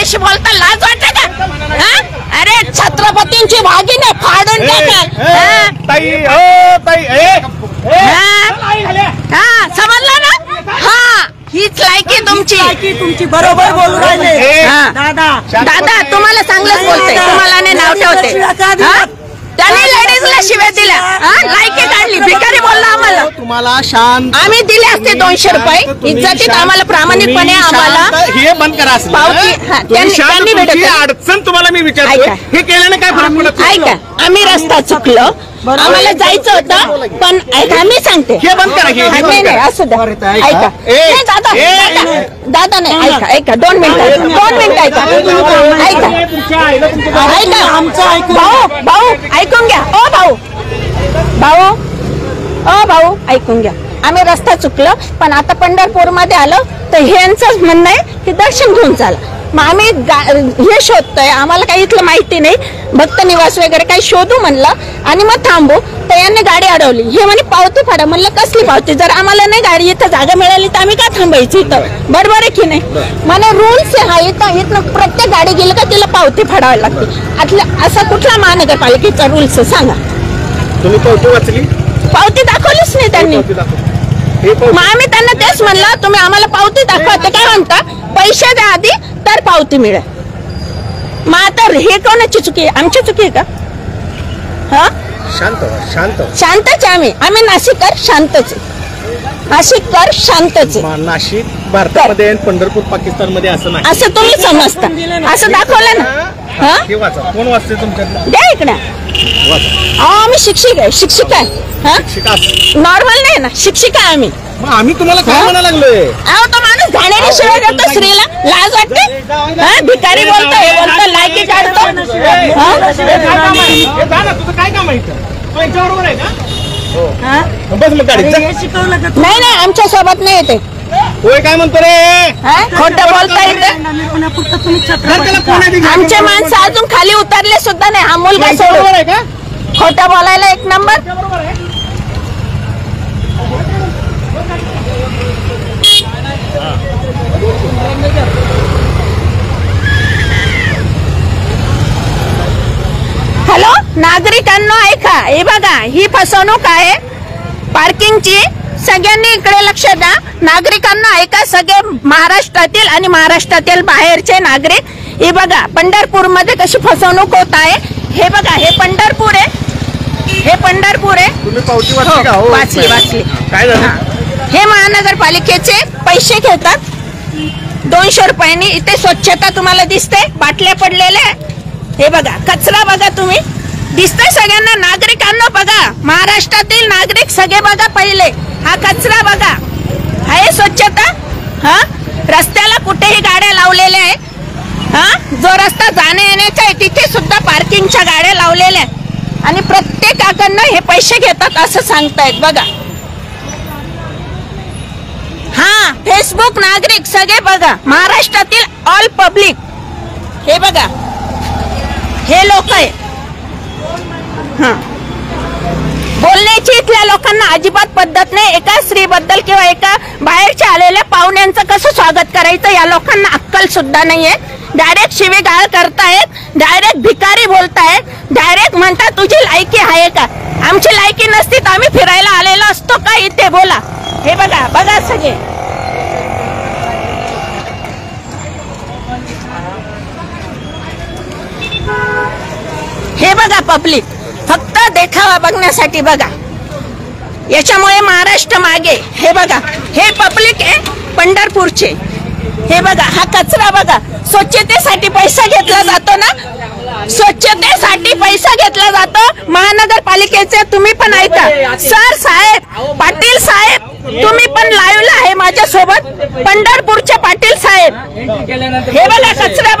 माझ्याशी बोलता लाज वाटते का? अरे छत्रपतींची वाघिणी फाडून टाकाल. समजलं ना? हा, हीच लायकी तुमची. बरोबर बोलू राहिले दादा. तुम्हाला चांगलंच बोलते, तुम्हाला नाही नाव ठेवते. त्याने लेडीजला शिव्या दिल्या, लायकी काढली. भिकारी बोलला आम्हाला. तुम्हाला शांत आम्ही दिले असते 200 रुपये इज्जतीत. आम्हाला प्रामाणिकपणे आम्हाला हे बंद करा. त्यांनी अडचण तुम्हाला मी विचारतो, हे केल्याने काय फरक पडत? ऐका, आम्ही रस्ता चुकलो, आम्हाला जायचं होतं, पण ऐका मी सांगते, हे बंद करा. नाही असं द्या. ऐका दादा नाही, ऐका 2 मिनिटं ऐका. भाऊ ऐकून घ्या. भाऊ ऐकून घ्या. आम्ही रस्ता चुकलो, पण आता पंढरपूर मध्ये आलो तर ह्यांचंच म्हणणं आहे की दर्शन घेऊन चाला. मग आम्ही हे शोधतोय, आम्हाला काही इथलं माहिती नाही, भक्त निवास वगैरे काही शोधू म्हणलं आणि मग थांबू. तर यांनी गाडी अडवली. हे म्हणे पावती फाडा. म्हणलं कसली पावती? जर आम्हाला नाही गाडी इथं जागा मिळाली तर आम्ही का थांबायची इथं? बरोबर आहे की नाही? म्हणे रूल्स आहे हा. इथं प्रत्येक गाडी गेली का तिला पावती फाडावी लागते. असा कुठला महानगरपालिकेचा रूल्स सांगा? तुम्ही पावती वाचली? पावती दाखवलीच नाही त्यांनी. मग आम्ही त्यांना तेच म्हणलं, तुम्ही आम्हाला पावती दाखवा. ते काय म्हणता, पैसे द्या आधी तर पावती मिळेल. मग आता हे कोणाची चुकी आहे? आमची चुकी आहे का? हा, शांतच आम्ही नाशिककर शांतच. नाशिक भारतामध्ये आणि पंढरपूर पाकिस्तान मध्ये असं नाही, असं तुम्ही समजता. असं दाखवलं ना. कोण वाचते तुमच्यात? द्या इकडे. आम्ही शिक्षिका आहे. नॉर्मल नाही ना, शिक्षिका आम्ही. आम्ही तुम्हाला काय म्हणायला लागलोय? तो माणूस घाणेरी शिवाय देतो स्त्रीला. लाज वाटते? भिकारी बोलतो, लायकी काढतो. तुझं काय काम आहे? नाही आमच्या सोबत नाही येते. होय काय म्हणतो रे? खोटं बोलता येते. आमचे माणसं अजून खाली उतरले सुद्धा नाही. हा मुलगा सोडून का खोटं बोलायला 1 नंबर. हॅलो नागरिकांनो, ऐका. हे बघा, ही फसवणूक आहे पार्किंगची. सगळ्यांनी इकडे लक्ष द्या. नागरिकांना ऐका, सगळे महाराष्ट्रातील आणि महाराष्ट्रातील बाहेरचे नागरिक. हे बघा पंढरपूर मध्ये कशी फसवणूक होत आहे. हे बघा, हे पंढरपूर आहे. तुम्ही पावती वाचली का? वाचली. काय झालं? हे महानगरपालिकेचे पैसे घेतात 200 रुपयांनी. इथे स्वच्छता तुम्हाला दिसते, बाटल्या पडलेल्या. हे बघा, कचरा बघा तुम्ही, दिसतंय सगळ्यांना. नागरिकांना बघा, महाराष्ट्रातील नागरिक सगळे बघा. पहिले हा कचरा बघा, आहे स्वच्छता. रस्त्याला कुठेही गाड्या लावलेल्या आहे. जो रस्ता जाण्या येण्याचा आहे तिथे सुद्धा पार्किंगच्या गाड्या लावलेल्या आहेत. आणि प्रत्येकाकडनं हे पैसे घेतात असं सांगतायत. बघा, फेसबुक नागरिक सगळे बघा, महाराष्ट्रातील ऑल पब्लिक. हे बघा, हे लोक आहे. बोलण्याची इथल्या लोकांना अजिबात पद्धत नाही. एका स्त्रीबद्दल किंवा एका बाहेरच्या आलेल्या पाहुण्यांचं कसं स्वागत करायचं या लोकांना अक्कल सुद्धा नाहीये. डायरेक्ट शिवीगाळ करतायत, डायरेक्ट भिकारी बोलतायत, डायरेक्ट म्हणतात तुझी लायकी आहे का? आमची लायकी नसती तर आम्ही फिरायला आलेलो असतो का इथे? बोला. हे बघा सगळे. हे बघा पब्लिक, फक्त देखावा बघण्यासाठी. बघा, याच्यामुळे महाराष्ट्र मागे. हे बघा, हे पब्लिक आहे पंढरपूरचे. हे बघा, हा कचरा बघा. स्वच्छतेसाठी पैसा घेतला जातो ना, स्वच्छतेसाठी पैसा घेतला जातो महानगरपालिकेचे. तुम्ही पण ऐका. सर साहेब, पाटील साहेब, तुम्ही पण लाईव्हला आहे माझ्या सोबत. पंढरपूरचे पाटील साहेब, हे बघा कचरा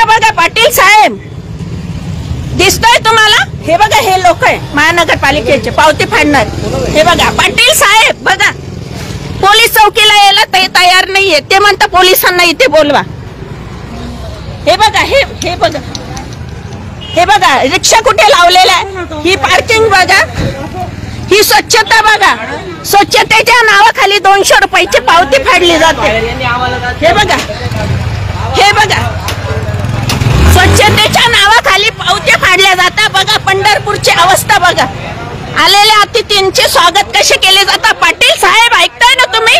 बघा. पाटील साहेब दिसतोय तुम्हाला? हे बघा, हे लोक आहे महानगरपालिकेचे पावती फाडणार. हे बघा पाटील साहेब बघा, पोलीस चौकीला यायला तयार नाहीये. ते म्हणता पोलिसांना इथे बोलवा. हे बघा, हे बघा रिक्षा कुठे लावलेला आहे. ही पार्किंग बघा, ही स्वच्छता बघा. स्वच्छतेच्या नावाखाली 200 रुपयाची पावती फाडली जाते. हे बघा, बघा आलेल्या अतिथींचे स्वागत कसे केले जातात. पाटील साहेब ऐकताय ना तुम्ही.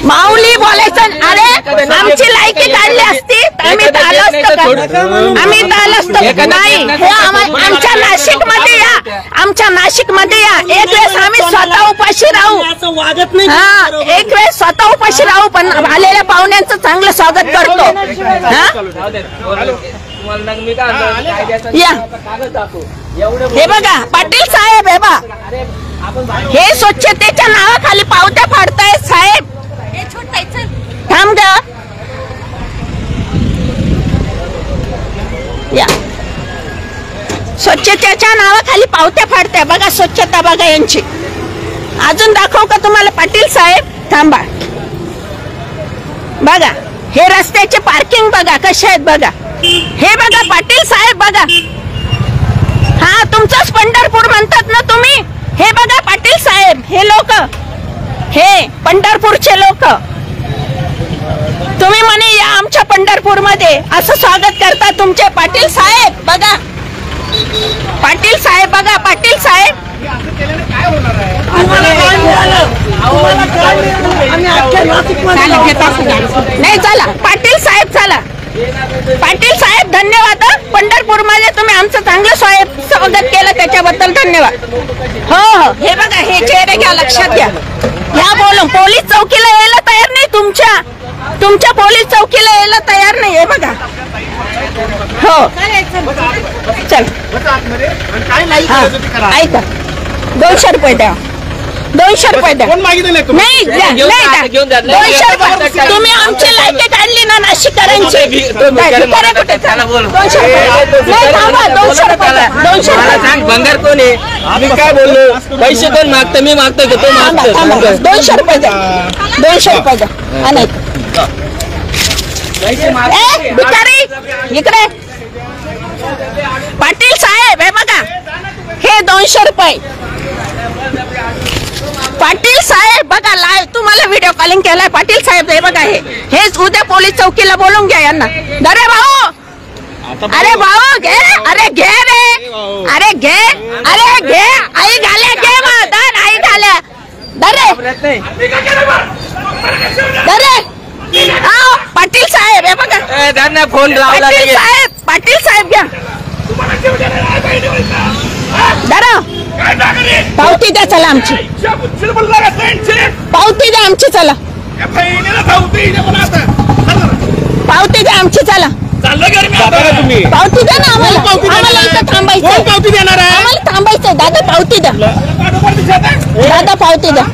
माऊली बोलायचं. अरे आमची लायकी काढली असती आम्ही तर आलो असतो का. आम्ही तर आलो असतो नाही. हे आमच्या नाशिक मध्ये या. आमच्या नाशिक मध्ये या. एक वेळेस आम्ही स्वतः उपाशी राहू. हा एक वेळेस स्वतः उपाशी राहू पण आलेल्या पाहुण्यांचं चांगलं स्वागत करतो. या हे बघा पाटील साहेब हे बा हे स्वच्छतेच्या नावाखाली पावत्या फाडतायत साहेब. थांब ग. या स्वच्छतेच्या नावाखाली पावत्या फाडताय बघा. स्वच्छता बघा यांची. अजून दाखव का तुम्हाला पाटील साहेब. थांबा बघा हे रस्त्याचे पार्किंग बघा कसे आहेत बघा. हे बघा पाटील साहेब बघा. हा तुमचंच पंढरपूर म्हणतात ना तुम्ही. हे बघा पाटील साहेब हे लोक हे पंढरपूरचे लोक तुम्ही म्हणे या आमच्या पंढरपूर मध्ये असं स्वागत करता तुमचे. पाटील साहेब बघा. पाटील साहेब बघा. पाटील साहेब नाही चला पाटील साहेब चला. पाटील साहेब धन्यवाद. पंढरपूर मध्ये तुम्ही आमचं चांगलं स्वागत केलं त्याच्याबद्दल धन्यवाद. हो हो हे बघा हे चेहरे घ्या लक्षात घ्या. या बोलून पोलीस चौकीला यायला तयार नाही. तुमच्या पोलीस चौकीला यायला तयार नाही. हे बघा हो चल ऐका 200 रुपये द्या. 200 रुपये द्या. नाही 200 रुपये. तुम्ही आमची लायकी काढली ना नाशिककरांची. 200 रुपये. नाही थांबा 200 रुपये द्या. 200 रुपये. बंगार कोण आहे. मी काय बोललो पैसे कोण मागतं. मी मागतो की तो मागतो. 200 रुपये द्या. 200 रुपये द्या. नाही भिकारी इकडे. पाटील साहेब हे बघा हे 200 रुपये. पाटील साहेब बघा लाईव्ह तुम्हाला व्हिडिओ कॉलिंग केलाय. पाटील साहेब हे बघा हेच उद्या पोलीस चौकीला बोलून घ्या यांना. अरे भाऊ अरे भाऊ घे. अरे घे रे. अरे घे. अरे घे. आई घाल्या घे दर. आई घाल्या दरे दरे. पाटील साहेब हे बघा. फोन लावला. पाटील साहेब घ्या. दरा पावती द्या चला आमची. पावती द्या आमची चला. पावती द्या आमची चला. पावती द्या ना आम्हाला. आम्हाला इथं थांबायचं. पावती देणार आहे. आम्हाला थांबायचं. दादा पावती द्या. दादा पावती द्या.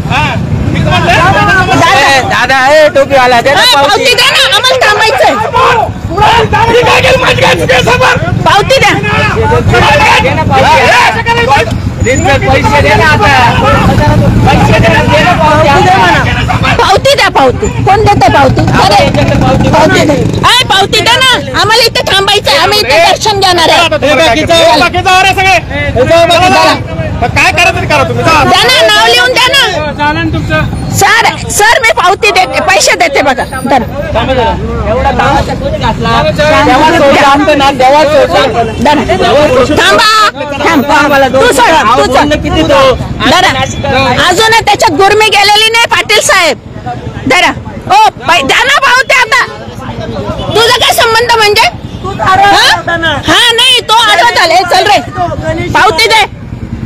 दादा टोपीवाला पावती द्या ना आम्हाला थांबायचंय. पावती द्या. पैसे दे ना पावती द्या. पावती कोण देते पावती. पावती द्या. पावती द्या ना आम्हाला इथे थांबायचंय. आम्ही इथे दर्शन घेणार आहे. काय करायचं करा तुम्ही. द्या ना नाव लिहून द्या ना. सर मी पावती देते. पैसे देते बघा. थांबा तू सर. अजून त्याच्यात गुरमी गेलेली नाही पाटील साहेब. धरा ओ द्या ना पावती. आता तुझा काय संबंध म्हणजे. हा नाही तो आडवा झाले. चल रे पावती दे.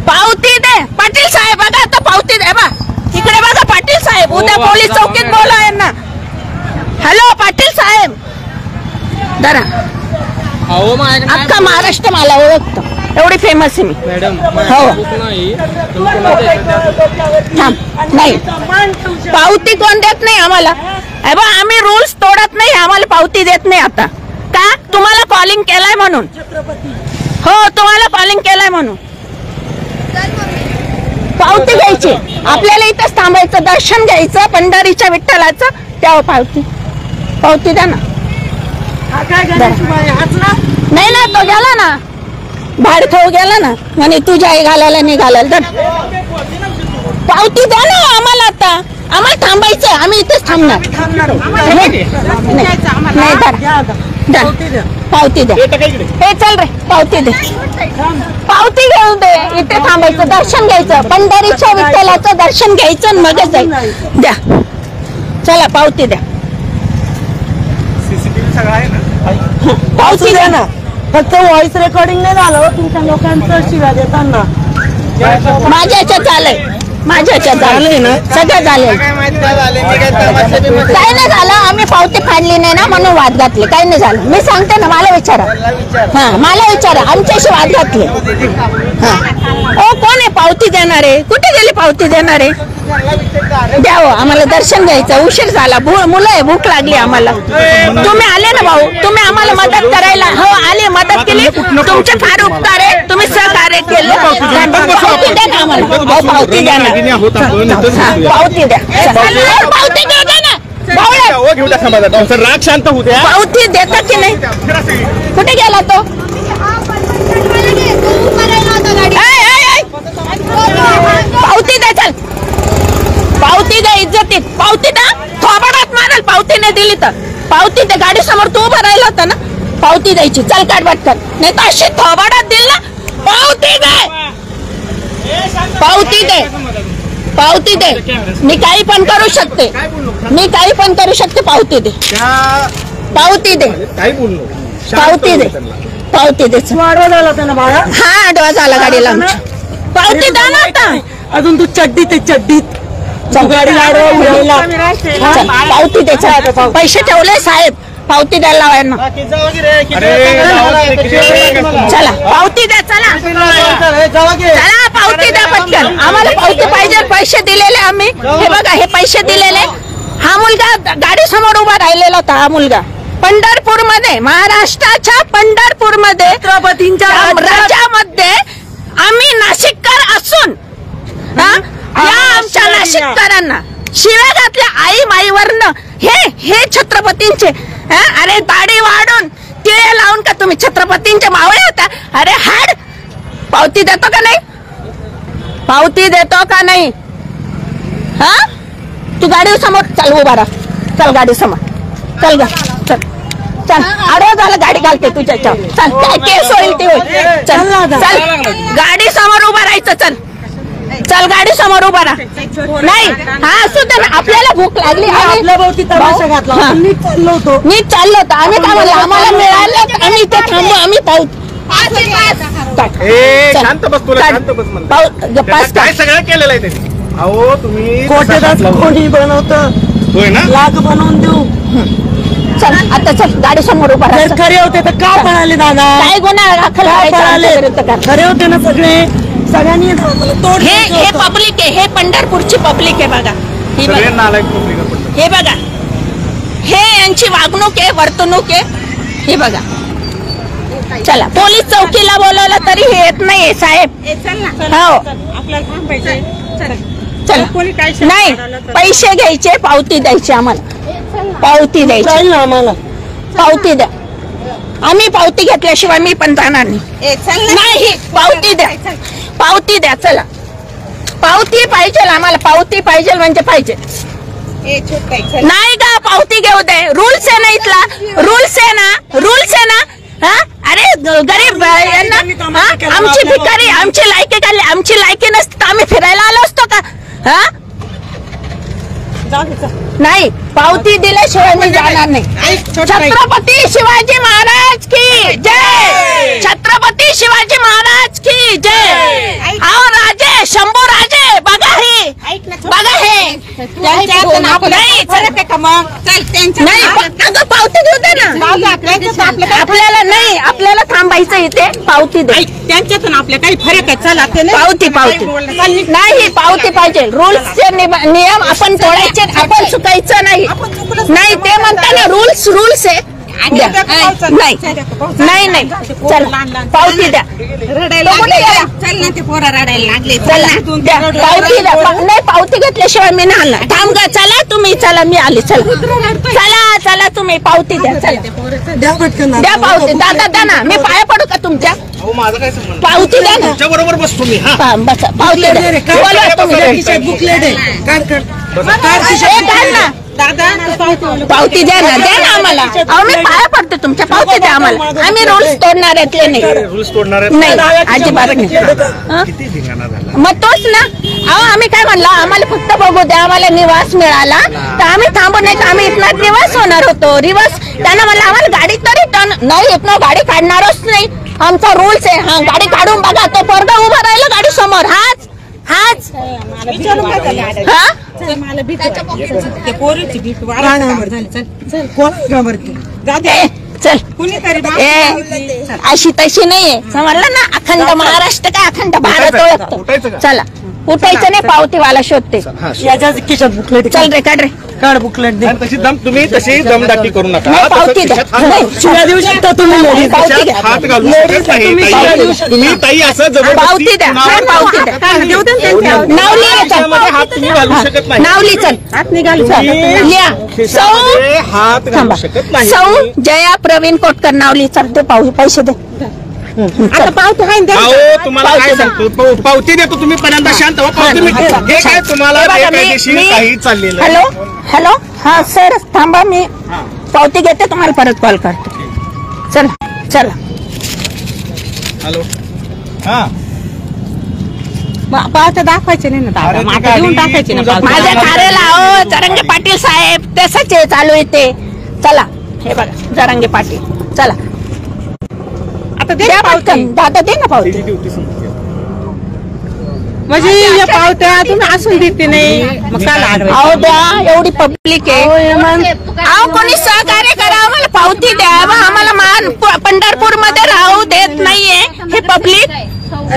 पावती दे. पाटील साहेब बघा आता पावती दे. बा इकडे बघा पाटील साहेब. उद्या पोलीस चौकीत बोला यांना. हॅलो पाटील साहेब धरा. अख्खा महाराष्ट्र मला ओळखतो. एवढी फेमस आहे मी. हो थांब नाही पावती कोण देत नाही आम्हाला. आम्ही रूल्स तोडत नाही. आम्हाला पावती देत नाही. आता का तुम्हाला कॉलिंग केलाय म्हणून. हो तुम्हाला कॉलिंग केलाय म्हणून पावती घ्यायची. आपल्याला इथंच थांबायचं. दर्शन घ्यायचं पंढरीच्या विठ्ठलाचं. तेव्हा पावती द्या ना. नाही ना तो गेला ना. भाडखाऊ गेला ना म्हणे तुझ्या आई घालायला नाही घालायला. पावती द्या ना आम्हाला. आता आम्हाला थांबायचं, आम्ही इथेच थांबणार. नाही, धरा. पावती द्या. हे चल रे, पावती दे. पावती घेऊन दे. इथे थांबायचं, दर्शन घ्यायचं, पंढरीच्या विठ्ठलाचं दर्शन घ्यायचं आणि मगच जायचं. द्या, चला पावती द्या. सीसीटीव्ही सगळं आहे ना. पावती द्या ना. फक्त व्हॉइस रेकॉर्डिंग नाही झालं तुमच्या लोकांचं शिव्या देताना. माझ्या ह्याच्यात झालंय, माझ्या ह्याच्यात झालंय ना, सगळं झालंय. काय नाही झालं, आम्ही पावती फाडली नाही ना म्हणून वाद घातले. काही नाही झालं, मी सांगते ना, मला विचारा. हा, मला विचारा, आमच्याशी वाद घातले. हा, ओ कोण आहे पावती देणारे? कुठे गेली पावती देणारे? द्यावं, आम्हाला दर्शन घ्यायचं. उशीर झाला, मुलं आहे, भूक लागली आम्हाला. तुम्ही आले ना भाऊ, तुम्ही आम्हाला मदत करायला. हो आले, मदत केली, तुमचे फार उपकार आहे, तुम्ही सहकार्य केलं. पावती द्या ना आम्हाला. हो, पावती द्या ना. पावती द्या. पावती घेऊ द्या ना. घेऊ द्या समाजात. राग शांत होऊ द्या. पावती देता की नाही? कुठे गेला तो? पावती द्या, चल पावती द्या, इज्जतीत पावती द्या. थोबाडात माराल पावती नाही दिली तर. पावती द्या, गाडी समोर तू उभा राहिला होता ना, पावती द्यायची. चल काढ पटकन, नाही तर अशी थोबाडात दिल ना. पावती दे, पावती दे, पावती दे. मी काही पण करू शकते, मी काही पण करू शकते. पावती दे, पावती दे, काही बोललो. पावती दे, पावती दे. वाढवा झाला होता ना बाळा. हा, डोळा झाला गाडीला आमच्या. पावती द्या ना आता. अजून तू चड्डीत आहे, चड्डीत. तू गाडी लाडवा चल, पावती दे. चल, पैसे ठेवले साहेब, पावती द्यायला लावायला. चला पावती द्या, चला चला पावती द्या पटकन. आम्हाला पावती पाहिजे, पैसे दिलेले आम्ही. हे बघा, हे पैसे दिलेले. हा मुलगा गाडी समोर उभा राहिलेला होता. हा मुलगा पंढरपूर मध्ये, महाराष्ट्राच्या पंढरपूर मध्ये, छत्रपतींच्या राज्यामध्ये आम्ही नाशिककर असून या आमच्या नाशिककरांना शिव्या घातल्या आई माईवरनं. हे छत्रपतींचे. अरे दाढी वाढून तिळे लावून का तुम्ही छत्रपतींचे मावळे होता? अरे हाड. पावती देतो का नाही? पावती देतो का नाही? हा, तू गाडी समोर चल, उभा राहा. चल गाडी समोर, चल ग, चल चल. आडवा झालं, गाडी घालते तुझ्या. चल, काय केस होईल ते होईल. चल चल, गाडी समोर उभा राहायचं. चल चल, गाडी समोर उभा राहा. नाही, हा असू दे ना, आपल्याला भूक लागली. आपल्या भोवती तमाशा घातला. नीट चाललो होतो, नीट चाललो होतो आम्ही. काय म्हणलं, आम्हाला मिळालं, आम्ही इथे थांबू. आम्ही पाहू. शांत बस, तुला शांत बस म्हणलं. काय सगळं केलेलं आहे त्यांनी. अहो तुम्ही कोटेदास कोणी बनवतं, होय ना, लाग बनवून देऊ. चल आता, चल गाडी समोर उभा राहा. जर खरे होते तर का पळाले दादा? काय गुन्हा दाखल करायचा? खरे होते ना सगळे, सगळ्यांनी तोड. हे पब्लिक आहे, हे पंढरपूरची पब्लिक आहे. बघा, ही सगळे बघा, नालायक पब्लिक आपण. हे बघा, हे यांची वागणूक आहे, वर्तणूक आहे. हे बघा, चला पोलीस चौकीला बोलवलं तरी हे येत नाहीये साहेब. हो, चला. नाही, पैसे घ्यायचे, पावती द्यायची आम्हाला. पावती द्यायची आम्हाला. पावती द्या. आम्ही पावती घेतल्याशिवाय मी पण जाणार नाही. पावती द्या, पावती द्या. चला, पावती पाहिजे आम्हाला. पावती पाहिजे म्हणजे पाहिजे. नाही का, पावती घेऊ दे. रूल्स आहे ना इथला, रूल्स आहे ना, रूल्स आहे ना. हा, अरे गरीब यांना, आमची भिकारी, आमची लायकी काढली. आमची लायकी नसती तर आम्ही फिरायला आलो असतो का? हा, नाही, पावती दिल्याशिवाय मी जाणार नाही. छत्रपती शिवाजी महाराज की जय. छत्रपती शिवाजी महाराज की जय. आओ राजे, शंभू राजे. बघा हे, बघा हे. नाही, अगं पावती देऊ दे ना. आपल्याला नाही, आपल्याला थांबायचं इथे. पावती दे. त्यांच्यातून आपल्या काही फरक आहे. चला, पावती, पावती नाही, पावती पाहिजे. रूल्सचे नियम आपण तोडायचे, आपण चुकायचं नाही. नाही, ते म्हणता ना, रूल्स आहे. द्या. नाही नाही नाही चला पावती द्या. तो कुठे गेला? चला द्या पावती द्या. नाही पावती घेतल्याशिवाय मी नाही आणणार. थांब ग चला तुम्ही चला मी आली चला चला चला तुम्ही पावती द्या. चला द्या पावती. दादा द्या ना मी पाया पडू का तुमच्या? अहो माझं काय संबंध पावती द्या ना. तुमच्या बरोबर बसतो मी. हा बसा पावती द्या. बोलवा तुम्ही. ए, काढ ना. पावती द्या ना आम्हाला. अहो मी पाया पडते तुमच्या. पावती द्या आम्हाला. आम्ही रूल्स तोडणाऱ्यातले नाही. रूल्स तोडणार आहेत नाही अजिबात नाही. हं? किती धिंगाणा झाला. मग तोच ना. अहो आम्ही काय म्हणलं आम्हाला फक्त बघू द्या. आम्हाला निवास मिळाला तर आम्ही थांबू नाही. आम्ही इथनं निवास होणार होतो. रिवास त्यांना म्हणलं आम्हाला गाडी तरी नाही इथनं गाडी काढणारच नाही. आमचा रूल्स आहे. हा गाडी काढून बघा. तो पोरगा उभा राहिला गाडी समोर. हाच हा चल अशी तशी नाहीये समजलं ना. अखंड महाराष्ट्र काय अखंड भारत उठायचं ओळखतो. का? चला उठायचं नाही. पावतीवाला शोधते. चल रे काढ रे. काढ बुकलेट दे. आणि तशी दमदाटी करू नका. नाही, तसं पावती द्या. खिशात हात नाही, शिव्या देऊ शकता तुम्ही लेडीज. पावती खिशात द्या. हात घालू शकत नाही. तुम्ही ताई असं जबरदस्ती पावती द्या. कुणावर- काय पावती द्या. नाव लिहा चल. खिशामध्ये हात तुम्ही घालू शकत नाही. नाव लिह चल. लिहा. खिशामध्ये हात घालू शकत नाही. सौ जया प्रवीण कोटकर नाव लिह चल. ते पैसे दे. आता पावती अहो तुम्हाला काय सांगतो पावती देतो. तुम्ही पर्यंत शांत व्हा. पावती मी हे काय तुम्हाला बेकायदेशीर काही चाललेलं आहे. हॅलो हॅलो हा सर थांबा मी पावती घेते तुम्हाला परत कॉल करते. चला चला. हॅलो हा पावत्या दाखवायचे नाही ना दादा. अरे ती माता गाडी देऊन टाकायची ना तुझा- पावत्या. माझ्या कार्याला अहो जरंगे पाटील साहेब तसंच आहे चालू आहे ते. चला हे बघा जरंगे पाटील. चला आता दे द्या पावती. पटकन. दादा दे ना पावती. ड्युटी संपली. म्हणजे या पावत्या तुम्ही असून देते नाही मग काय अडवायचं. अहो द्या एवढी पब्लिक आहे. अहो कोणी सहकार्य करा. आम्हाला पावती द्या. बा, आम्हाला मान पंढरपूर मध्ये राहू देत नाहीये हे पब्लिक.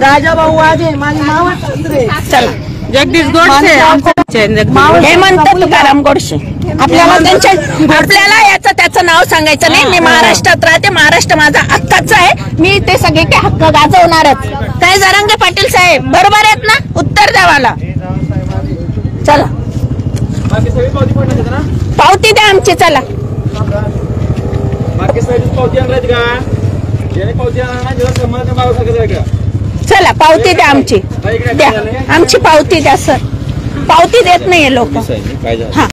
राजा भाऊ आजे माझी मावळ सासरे. चला जगदीश गोडसे हेमंत तुकाराम गोडसे. आपल्याला याचं त्याचं नाव सांगायचं नाही. मी महाराष्ट्रात राहते. महाराष्ट्र माझा हक्काचा आहे. मी ते सगळे काय हक्क गाजवणारच. काय जरांगे पाटील साहेब बरोबर आहेत ना. उत्तर द्या मला. चला बाकी सगळी पावती पडणार आहेत ना. पावती द्या आमची. चला बाकी सगळी पावती आणणार आहेत का? ज्याने पावती आणणार नाही त्याला सन्मान मागं सांगायचं आहे का? चला पावती द्या आमची. द्या आमची पावती द्या सर. पावती देत नाहीये लोक. काय झालं? हा